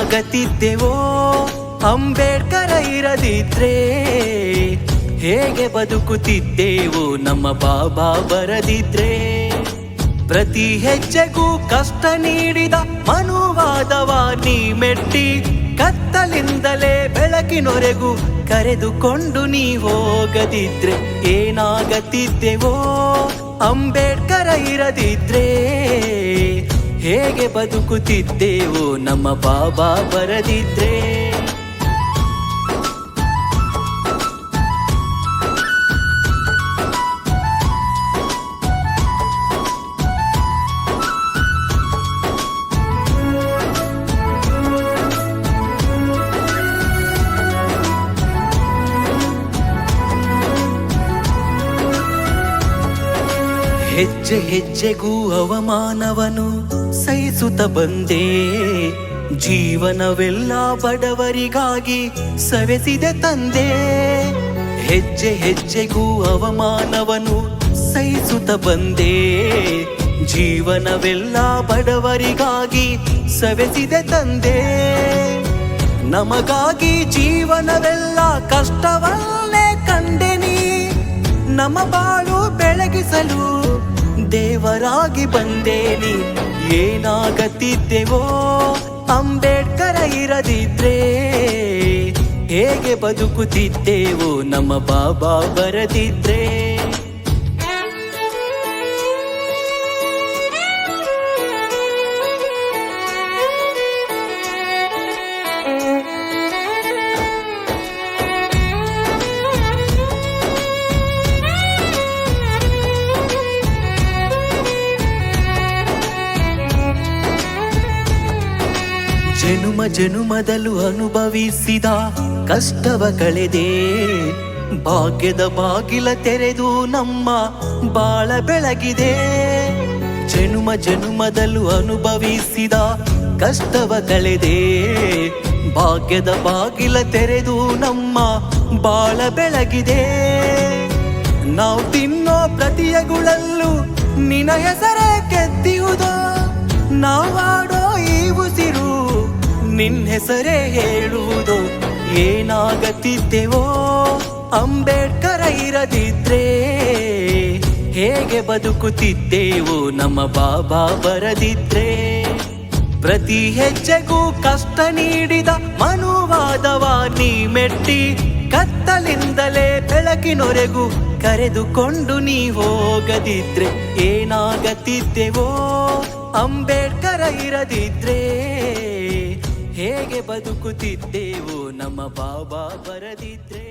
ಏನಾಗತ್ತಿದ್ದೆವೋ ಅಂಬೇಡ್ಕರ ಇರದಿದ್ರೆ, ಹೇಗೆ ಬದುಕುತ್ತಿದ್ದೆವು ನಮ್ಮ ಬಾಬಾ ಬರದಿದ್ರೆ. ಪ್ರತಿ ಹೆಜ್ಜೆಗೂ ಕಷ್ಟ ನೀಡಿದ ಮನುವಾದವ ನೀ ಮೆಟ್ಟಿ, ಕತ್ತಲಿಂದಲೇ ಬೆಳಕಿನೊರೆಗೂ ಕರೆದುಕೊಂಡು ನೀ ಹೋಗದಿದ್ರೆ, ಏನಾಗತ್ತಿದ್ದೆವೋ ಅಂಬೇಡ್ಕರ ಇರದಿದ್ರೆ. ಹೇಗೆ ಬದುಕುತ್ತಿದ್ದೆವು ನಮ್ಮ ಬಾಬಾ ಬರದಿದ್ರೆ. ಹೆಜ್ಜೆ ಹೆಜ್ಜೆಗೂ ಅವಮಾನವನು ಸಹಿಸುತ್ತ ಬಂದೆ, ಜೀವನವೆಲ್ಲ ಬಡವರಿಗಾಗಿ ಸವೆಸಿದೆ ತಂದೆ. ಹೆಜ್ಜೆ ಹೆಜ್ಜೆಗೂ ಅವಮಾನವನು ಸಹಿಸುತ್ತ ಬಂದೆ, ಜೀವನವೆಲ್ಲ ಬಡವರಿಗಾಗಿ ಸವೆಸಿದೆ ತಂದೆ. ನಮಗಾಗಿ ಜೀವನವೆಲ್ಲ ಕಷ್ಟವನ್ನೇ ಕಂಡೆನಿ, ನಮ್ಮ ಬಾಳು ಬೆಳಗಿಸಲು ದೇವರಾಗಿ ಬಂದೇನಿ. ಏನಾಗತ್ತಿದ್ದೆವೋ ಅಂಬೇಡ್ಕರ ಇರದಿದ್ರೆ, ಹೇಗೆ ಬದುಕುತ್ತಿದ್ದೆವು ನಮ್ಮ ಬಾಬಾ ಬರದಿದ್ರೆ. ಜನುಮ ಜನುಮದಲು ಅನುಭವಿಸಿದ ಕಷ್ಟವ ಕಳೆದೆ, ಭಾಗ್ಯದ ಬಾಗಿಲ ತೆರೆದು ನಮ್ಮ ಬಾಳ ಬೆಳಗಿದೆ. ಜನುಮ ಜನುಮದಲು ಅನುಭವಿಸಿದ ಕಷ್ಟವ ಕಳೆದೆ, ಭಾಗ್ಯದ ಬಾಗಿಲ ತೆರೆದು ನಮ್ಮ ಬಾಳ ಬೆಳಗಿದೆ. ನಾವು ತಿನ್ನೋ ಪ್ರತಿಯಗಳಲ್ಲೂ ನಿನ್ನ ಹೆಸರೇ ಕೆತ್ತಿಯುವುದೋ, ನಾವಾಡೋ ಈ ಉಸಿರು ನಿನ್ನ ಹೆಸರೇ ಹೇಳುವುದು. ಏನಾಗತ್ತಿದ್ದೆವೋ ಅಂಬೇಡ್ಕರ ಇರದಿದ್ರೆ, ಹೇಗೆ ಬದುಕುತ್ತಿದ್ದೆವು ನಮ್ಮ ಬಾಬಾ ಬರದಿದ್ರೆ. ಪ್ರತಿ ಹೆಜ್ಜೆಗೂ ಕಷ್ಟ ನೀಡಿದ ಮನುವಾದವ ನೀ ಮೆಟ್ಟಿ, ಕತ್ತಲಿಂದಲೇ ಬೆಳಕಿನೊರೆಗೂ ಕರೆದುಕೊಂಡು ನೀ ಹೋಗದಿದ್ರೆ, ಏನಾಗತ್ತಿದ್ದೆವೋ ಅಂಬೇಡ್ಕರ ಇರದಿದ್ರೆ. ಹೇಗೆ ಬದುಕುತ್ತಿದ್ದೆವು ನಮ್ಮ ಬಾಬಾ ಬರದಿದ್ರೆ.